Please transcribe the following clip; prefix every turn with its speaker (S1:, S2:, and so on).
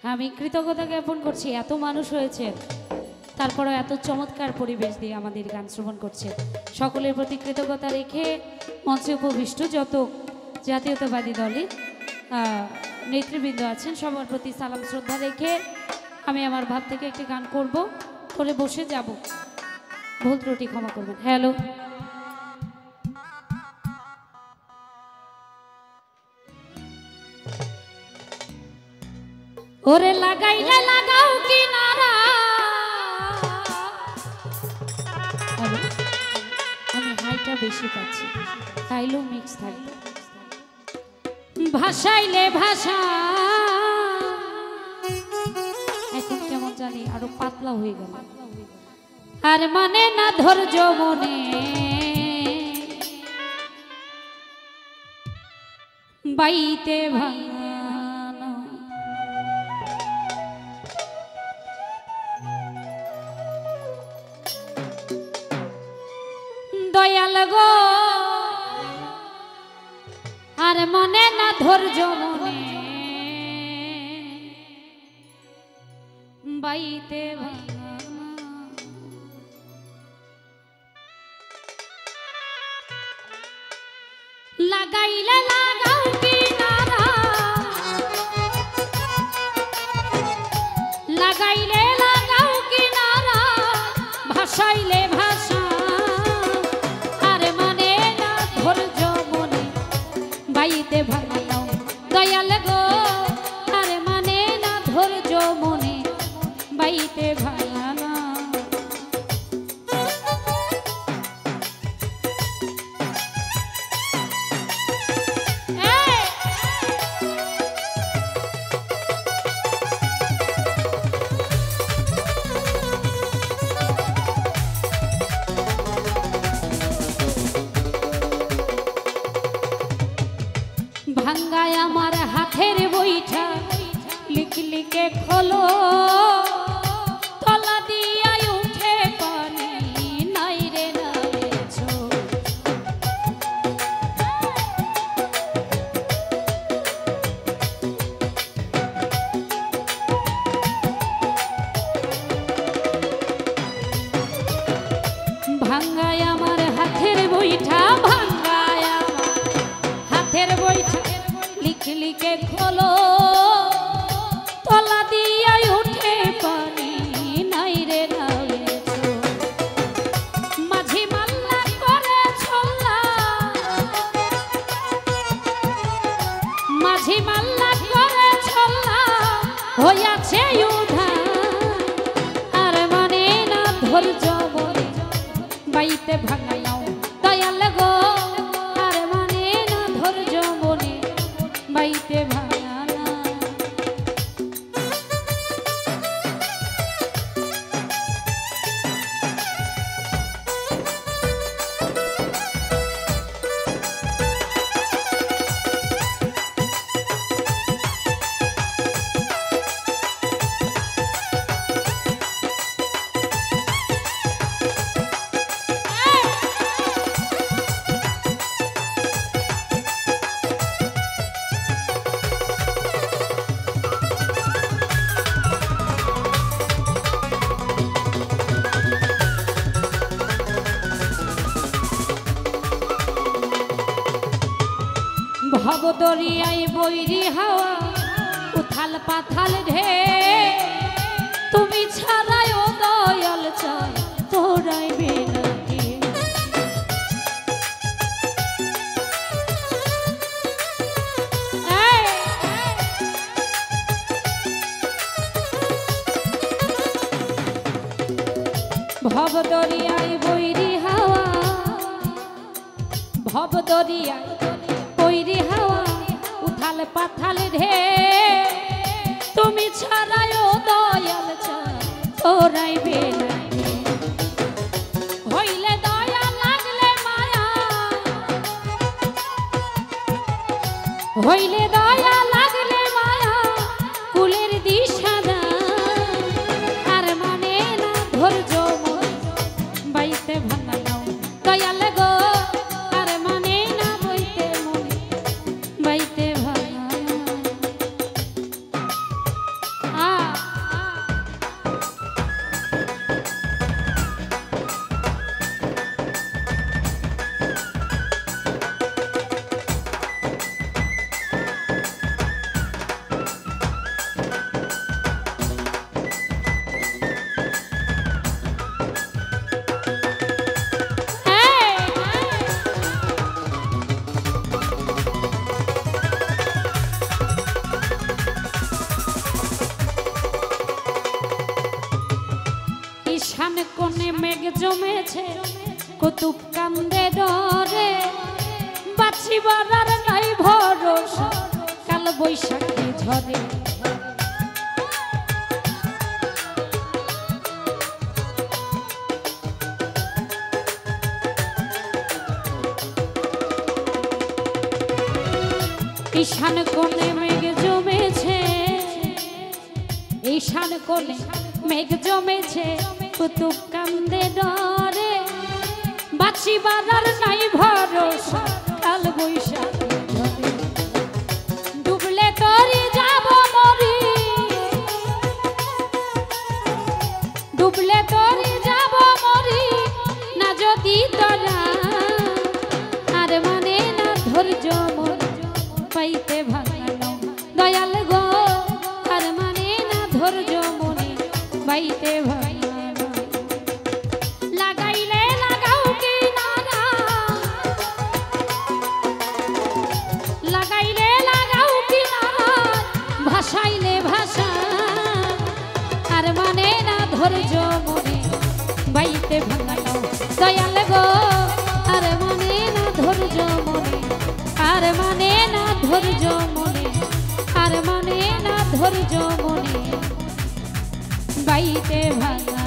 S1: আমি কৃতজ্ঞতা জ্ঞাপন করছি, এত মানুষ হয়েছে তারপরেও এত চমৎকার পরিবেশ দিয়ে আমাদের গান শ্রবণ করছে। সকলের প্রতি কৃতজ্ঞতা রেখে মঞ্চে উপবিষ্ট যত জাতীয়তাবাদী দলের নেতৃবৃন্দ আছেন সবার প্রতি সালাম শ্রদ্ধা রেখে আমি আমার ভাব থেকে একটি গান করব, করে বসে যাব। ভুল ত্রুটি ক্ষমা করবেন। হ্যালো, ওরে লাগাইলে লাগাও কিনারা, আমি হাইটা বেশি পাচ্ছি, হাইলো মিক্স থাকবে। ভাষাইলে ভাষা এখন কেমন জানি আরো পাতলা হয়ে গেল, আর মানে না ধৈর্য মনে বাইতে ভাঙানো। দয়াল গো আর মনে না ধৈর্য মনে বাইতে ভাঙানো। লাগাইলে লাগাও কিনারা, লাগাইলে লাগাও কিনারা, ভাসাইলে ভাষা আর মানে না ধৈর্য মনে বাইতে ভাঙানো। দয়াল গো আর মানে না ধৈর্য মনে বাইতে ভাঙানো। ভাঙ্গায় আমার হাতের বইটা লিখলিকে খোলো, তলা দিয়া উঠে পানি নাই রে নামেছো। ভাঙ্গায় আমার হাতের বইটা, ভাঙ্গায় আমার হাতের বইটা লিখলিকে খোলো, তলা দিয়া উঠে পানি নাই রে নামেছো। মাঝি মাল্লা করে ছল্লা, মাঝি মাল্লা করে ছল্লা হইয়াছে উধার, আর মানে না ধৈর্য মনে বাইতে ভাঙানো। দয়াল গো আর মানে না ধৈর্য মনে বাইতে ভাঙানো। ভব দরিয়ায় বৈরি হাওয়া উথাল পাথাল ঢে, তুমি ছাড়াই ও দয়াল চাই তোরাইবে নাকি। ভব দরিয়ায় বৈরি হাওয়া, ভব দরিয়ায় বৈরি হাওয়া উথাল পাথাল ঢে, তুমি ছাড়াই ও দয়াল চাই তোরাইবে নাকি। হইলে দয়া লাগলে মায়া, হইলে দয়া লাগলে মায়া কুলের দিশা দাও, আর মানে না ধৈর্য মনে বাইতে ভাঙানো। দয়াল গো আর মানে না বইতে মনে বাইতে ভাঙানো। কোণে মেঘ জমেছে কুতুব কান্দে ডরে বাঁচিবার আর নাই ভরসা কাল বৈশাখী ঝরে ঈশান কোণে মেঘ জমেছে ঈশান কোণে মেঘ জমেছে কুতুব কান্দে ডরে বাঁচিবার আর নাই ভরসা কাল বৈশাখী ঝরে ডুবলে তরি যাব মরি ডুবলে তরি যাব মরি না যদি তোরা আর মানে না ধৈর্য মন পাইতে ভাঙানো দয়াল গো আর মানে না ধৈর্য মনে পাইতে ভাঙানো লাগাইলে লাগাও কি নারা লাগাইলে লাগাও কি নারা ভাসাইলে ভাষা আর মানে না ধৈর্য মনে পাইতে ভাঙানো দয়াল গো আর মানে না ধৈর্য মনে আর মানে না ধৈর্য মনে আর মানে না ধৈর্য মনে বাইতে ভাঙা